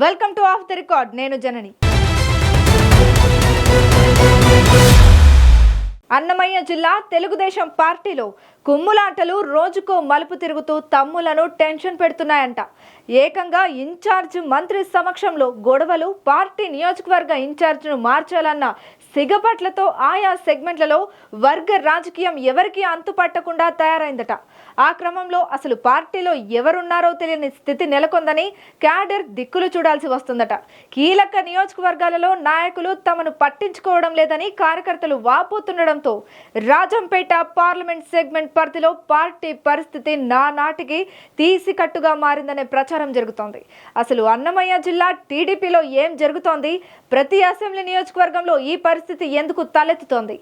Welcome to of the record. నేను జనని. అన్నమయ్య జిల్లా తెలుగుదేశం పార్టీలో కుమ్ములాటలు రోజుకో మలుపు తిరుగుతూ తమ్ములను టెన్షన్ పెడుతున్నాయంట. ఏకంగా ఇన్ఛార్జ్ మంత్రి సమక్షంలో గొడవలు, పార్టీ నియోజకవర్గ ఇన్ఛార్జ్ను మార్చాలన్న సిగపట్లతో ఆయా సెగ్మెంట్లలో వర్గ రాజకీయం ఎవరికీ అంతుపట్టకుండా తయారైందట. ఆ క్రమంలో అసలు పార్టీలో ఎవరున్నారో తెలియని స్థితి నెలకొందని క్యాడర్ దిక్కులు చూడాల్సి వస్తుందట. కీలక నియోజకవర్గాలలో నాయకులు తమను పట్టించుకోవడం లేదని కార్యకర్తలు వాపోతుండడంతో రాజంపేట పార్లమెంట్ సెగ్మెంట్ పరిధిలో పార్టీ పరిస్థితి నానాటికి తీసికట్టుగా మారిందనే ప్రచారం జరుగుతోంది. అసలు అన్నమయ్య జిల్లా టీడీపీలో ఏం జరుగుతోంది? ప్రతి అసెంబ్లీ నియోజకవర్గంలో ఈ పరిస్థితి ఎందుకు తలెత్తుతోంది?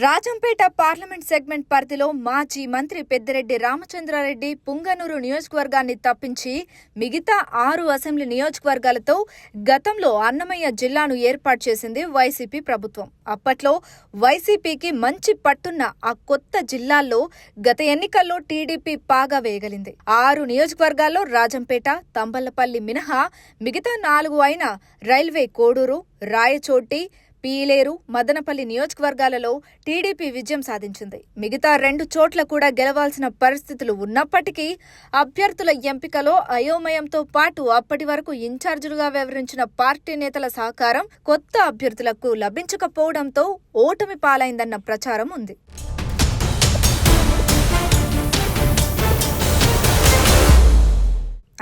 రాజంపేట పార్లమెంట్ సెగ్మెంట్ పరిధిలో మాజీ మంత్రి పెద్దిరెడ్డి రామచంద్రారెడ్డి పుంగనూరు నియోజకవర్గాన్ని తప్పించి మిగతా 6 అసెంబ్లీ నియోజకవర్గాలతో గతంలో అన్నమయ్య జిల్లాను ఏర్పాటు చేసింది వైసీపీ ప్రభుత్వం. అప్పట్లో వైసీపీకి మంచి పట్టున్న ఆ కొత్త జిల్లాల్లో గత ఎన్నికల్లో టీడీపీ పాగా వేయగలింది. 6 నియోజకవర్గాల్లో రాజంపేట, తంబళ్లపల్లి మినహా మిగతా 4 అయిన రైల్వే కోడూరు, రాయచోటి, పీలేరు, మదనపల్లి నియోజకవర్గాలలో టీడీపీ విజయం సాధించింది. మిగతా 2 చోట్ల కూడా గెలవాల్సిన పరిస్థితులు ఉన్నప్పటికీ అభ్యర్థుల ఎంపికలో అయోమయంతో పాటు అప్పటి వరకు ఇన్ఛార్జీలుగా వ్యవహరించిన పార్టీ నేతల సహకారం కొత్త అభ్యర్థులకు లభించకపోవడంతో ఓటమి పాలైందన్న ప్రచారం ఉంది.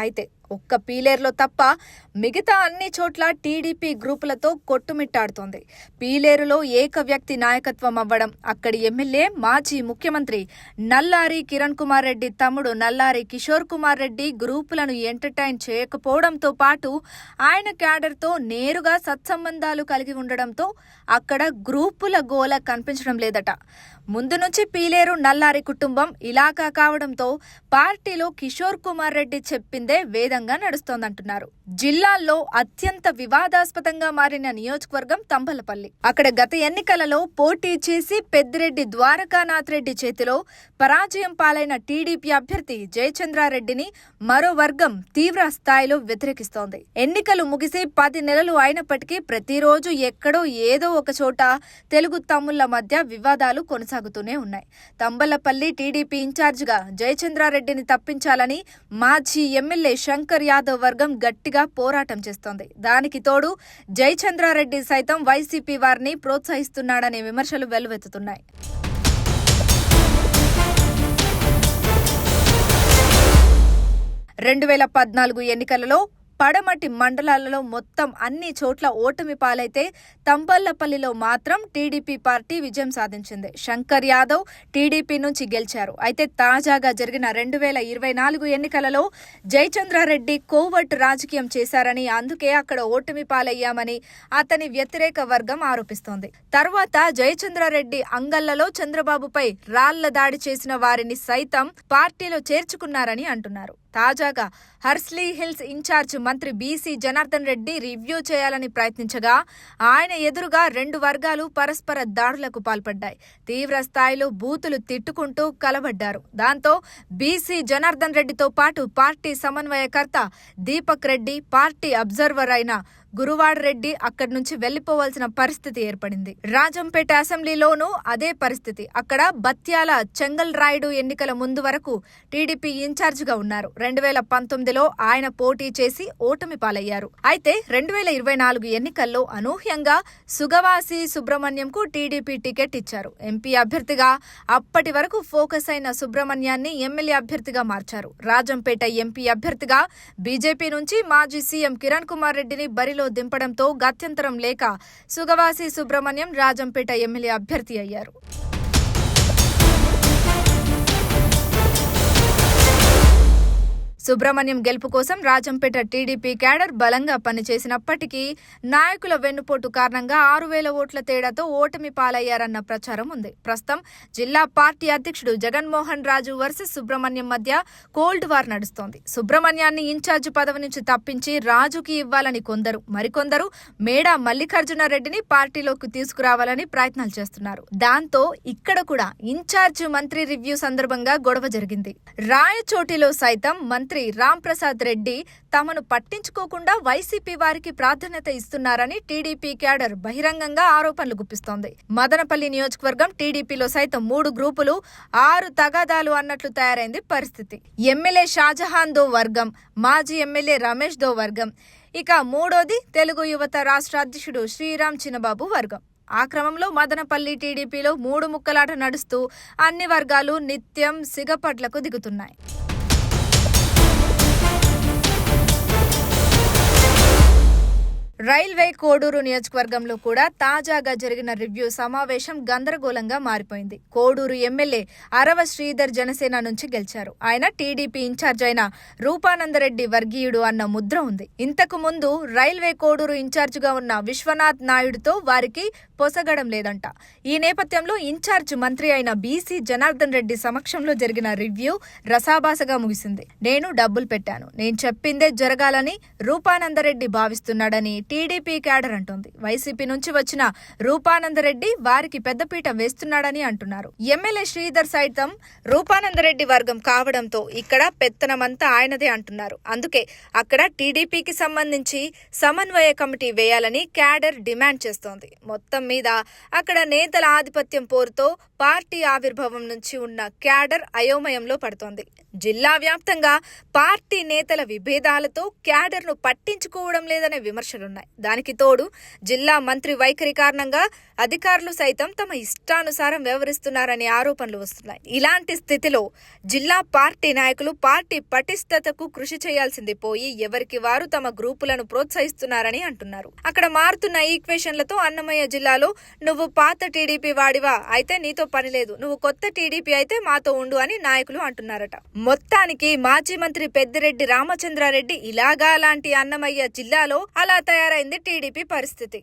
అయితే ఒక్క పీలేరులో తప్ప మిగతా అన్ని చోట్ల టీడీపీ గ్రూపులతో కొట్టుమిట్టాడుతోంది. పీలేరులో ఏక వ్యక్తి నాయకత్వం అవ్వడం, అక్కడి ఎమ్మెల్యే మాజీ ముఖ్యమంత్రి నల్లారి కిరణ్ కుమార్ రెడ్డి తమ్ముడు నల్లారి కిషోర్ కుమార్ రెడ్డి గ్రూపులను ఎంటర్టైన్ చేయకపోవడంతో పాటు ఆయన క్యాడర్తో నేరుగా సత్సంబంధాలు కలిగి ఉండడంతో అక్కడ గ్రూపుల గోల కనిపించడం లేదట. ముందు నుంచి పీలేరు నల్లారి కుటుంబం ఇలాకా కావడంతో పార్టీలో కిషోర్ కుమార్ రెడ్డి చెప్పిందే వేదంగా నడుస్తోందంటున్నారు. జిల్లాల్లో అత్యంత వివాదాస్పదంగా మారిన నియోజకవర్గం తంబలపల్లి. అక్కడ గత ఎన్నికలలో పోటీ చేసి పెద్దిరెడ్డి ద్వారకానాథ్ రెడ్డి చేతిలో పరాజయం పాలైన టీడీపీ అభ్యర్థి జయచంద్రారెడ్డిని మరో వర్గం తీవ్ర స్థాయిలో వ్యతిరేకిస్తోంది. ఎన్నికలు ముగిసి 10 నెలలు అయినప్పటికీ ప్రతిరోజు ఎక్కడో ఏదో ఒక చోట తెలుగు తమ్ముళ్ల మధ్య వివాదాలు కొనసాగుతూనే ఉన్నాయి. తంబలపల్లి టీడీపీ ఇన్ఛార్జిగా జయచంద్రారెడ్డిని తప్పించాలని మాజీ ఎమ్మెల్యే శంకర్ యాదవ్ వర్గం గట్టిగా పోరాటం చేస్తోంది. దానికి తోడు జయచంద్రారెడ్డి సైతం వైసీపీ వారిని ప్రోత్సహిస్తున్నాడనే విమర్శలు వెల్లువెత్తుతున్నాయి. 2014 ఎన్నికలలో పడమటి మండలాలలో మొత్తం అన్ని చోట్ల ఓటమి పాలైతే తంబళ్లపల్లిలో మాత్రం టీడీపీ పార్టీ విజయం సాధించింది. శంకర్ యాదవ్ టీడీపీ నుంచి గెలిచారు. అయితే తాజాగా జరిగిన 2024 ఎన్నికలలో జయచంద్రారెడ్డి కోవట్ రాజకీయం చేశారని, అందుకే అక్కడ ఓటమి పాలయ్యామని అతని వ్యతిరేక వర్గం ఆరోపిస్తోంది. తర్వాత జయచంద్రారెడ్డి అంగళ్లలో చంద్రబాబుపై రాళ్ల దాడి చేసిన వారిని సైతం పార్టీలో చేర్చుకున్నారని అంటున్నారు. తాజాగా హర్స్లీ హిల్స్ ఇన్ఛార్జ్ మంత్రి బీసీ జనార్దన్ రెడ్డి రివ్యూ చేయాలని ప్రయత్నించగా ఆయన ఎదురుగా 2 వర్గాలు పరస్పర దాడులకు పాల్పడ్డాయి. తీవ్ర స్థాయిలో బూతులు తిట్టుకుంటూ కలబడ్డారు. దాంతో బీసీ జనార్దన్ రెడ్డితో పాటు పార్టీ సమన్వయకర్త దీపక్ రెడ్డి, పార్టీ అబ్జర్వర్ అయిన గురువాడ రెడ్డి అక్కడి నుంచి వెళ్లిపోవాల్సిన పరిస్థితి ఏర్పడింది. రాజంపేట అసెంబ్లీలోనూ అదే పరిస్థితి. అక్కడ బత్యాల చెంగల్ రాయుడు ఎన్నికల ముందు వరకు టీడీపీ ఇన్ఛార్జిగా ఉన్నారు. 2019లో ఆయన పోటీ చేసి ఓటమి పాలయ్యారు. అయితే 2024 ఎన్నికల్లో అనూహ్యంగా సుగవాసి సుబ్రహ్మణ్యంకు టీడీపీ టికెట్ ఇచ్చారు. ఎంపీ అభ్యర్థిగా అప్పటి వరకు ఫోకస్ అయిన సుబ్రహ్మణ్యాన్ని ఎమ్మెల్యే అభ్యర్థిగా మార్చారు. రాజంపేట ఎంపీ అభ్యర్థిగా బీజేపీ నుంచి మాజీ సీఎం కిరణ్ కుమార్ రెడ్డిని బరిలో దింపడంతో గత్యంతరం లేక సుగవాసి సుబ్రహ్మణ్యం రాజంపేట ఎమ్మెల్యే అభ్యర్థి అయ్యారు. సుబ్రహ్మణ్యం గెలుపు కోసం రాజంపేట టీడీపీ క్యాడర్ బలంగా పనిచేసినప్పటికీ నాయకుల వెన్నుపోటు కారణంగా 6,000 ఓట్ల తేడాతో ఓటమి పాలయ్యారన్న ప్రచారం ఉంది. ప్రస్తుతం జిల్లా పార్టీ అధ్యక్షుడు జగన్మోహన్ రాజు వర్సెస్ సుబ్రహ్మణ్యం మధ్య కోల్డ్ వార్ నడుస్తోంది. సుబ్రహ్మణ్యాన్ని ఇన్ఛార్జ్ పదవి నుంచి తప్పించి రాజుకి ఇవ్వాలని కొందరు, మరికొందరు మేడా మల్లికార్జున రెడ్డిని పార్టీలోకి తీసుకురావాలని ప్రయత్నాలు చేస్తున్నారు. దాంతో ఇక్కడ కూడా ఇన్ఛార్జ్ మంత్రి రివ్యూ సందర్భంగా గొడవ జరిగింది. రాయచోటిలో సైతం మంత్రి రాంప్రసాద్ రెడ్డి తమను పట్టించుకోకుండా వైసీపీ వారికి ప్రాధాన్యత ఇస్తున్నారని టీడీపీ క్యాడర్ బహిరంగంగా ఆరోపణలు గుప్పిస్తోంది. మదనపల్లి నియోజకవర్గం టీడీపీలో సైతం 3 గ్రూపులు 6 తగాదాలు అన్నట్లు తయారైంది పరిస్థితి. ఎమ్మెల్యే షాజహాన్ దో వర్గం, మాజీ ఎమ్మెల్యే రమేష్ దో వర్గం, ఇక మూడోది తెలుగు యువత రాష్ట్ర అధ్యక్షుడు శ్రీరామ్ చిన్నబాబు వర్గం. ఆ క్రమంలో మదనపల్లి టీడీపీలో 3 ముక్కలాట నడుస్తూ అన్ని వర్గాలు నిత్యం సిగపట్లకు దిగుతున్నాయి. రైల్వే కోడూరు నియోజకవర్గంలో కూడా తాజాగా జరిగిన రివ్యూ సమావేశం గందరగోళంగా మారిపోయింది. కోడూరు ఎమ్మెల్యే అరవ శ్రీధర్ జనసేన నుంచి గెలిచారు. ఆయన టీడీపీ ఇన్ఛార్జ్ అయిన రూపానందరెడ్డి వర్గీయుడు అన్న ముద్ర ఉంది. ఇంతకు ముందు రైల్వే కోడూరు ఇన్ఛార్జిగా ఉన్న విశ్వనాథ్ నాయుడుతో వారికి పొసగడం లేదంట. ఈ నేపథ్యంలో ఇన్ఛార్జ్ మంత్రి అయిన బీసీ జనార్దన్ రెడ్డి సమక్షంలో జరిగిన రివ్యూ రసాభాసగా ముగిసింది. నేను డబ్బులు పెట్టాను, నేను చెప్పిందే జరగాలని రూపానందరెడ్డి భావిస్తున్నాడని టీడీపీ క్యాడర్ అంటోంది. వైసీపీ నుంచి వచ్చిన రూపానందరెడ్డి వారికి పెద్దపీట వేస్తున్నాడని అంటున్నారు. ఎమ్మెల్యే శ్రీధర్ సైతం రూపానందరెడ్డి వర్గం కావడంతో ఇక్కడ పెత్తనమంతా ఆయనదే అంటున్నారు. అందుకే అక్కడ టీడీపీకి సంబంధించి సమన్వయ కమిటీ వేయాలని క్యాడర్ డిమాండ్ చేస్తోంది. మొత్తం మీద అక్కడ నేతల ఆధిపత్యం పోరుతో పార్టీ ఆవిర్భావం నుంచి ఉన్న క్యాడర్ అయోమయంలో పడుతోంది. జిల్లా వ్యాప్తంగా పార్టీ నేతల విభేదాలతో క్యాడర్ను పట్టించుకోవడం లేదనే విమర్శలున్నాయి. దానికి తోడు జిల్లా మంత్రి వైఖరి కారణంగా అధికారులు సైతం తమ ఇష్టానుసారం వ్యవహరిస్తున్నారనే ఆరోపణలు వస్తున్నాయి. ఇలాంటి స్థితిలో జిల్లా పార్టీ నాయకులు పార్టీ పటిష్టతకు కృషి చేయాల్సింది పోయి ఎవరికి వారు తమ గ్రూపులను ప్రోత్సహిస్తున్నారని అంటున్నారు. అక్కడ మారుతున్న ఈక్వేషన్లతో అన్నమయ్య జిల్లాలో నువ్వు పాత టీడీపీ వాడివా అయితే నీతో పని లేదు, నువ్వు కొత్త టీడీపీ అయితే మాతో ఉండు అని నాయకులు అంటున్నారట. మొత్తానికి మాజీ మంత్రి పెద్దిరెడ్డి రామచంద్రారెడ్డి ఇలాగా లాంటి అన్నమయ్య జిల్లాలో అలా తయారైంది టీడీపీ పరిస్థితి.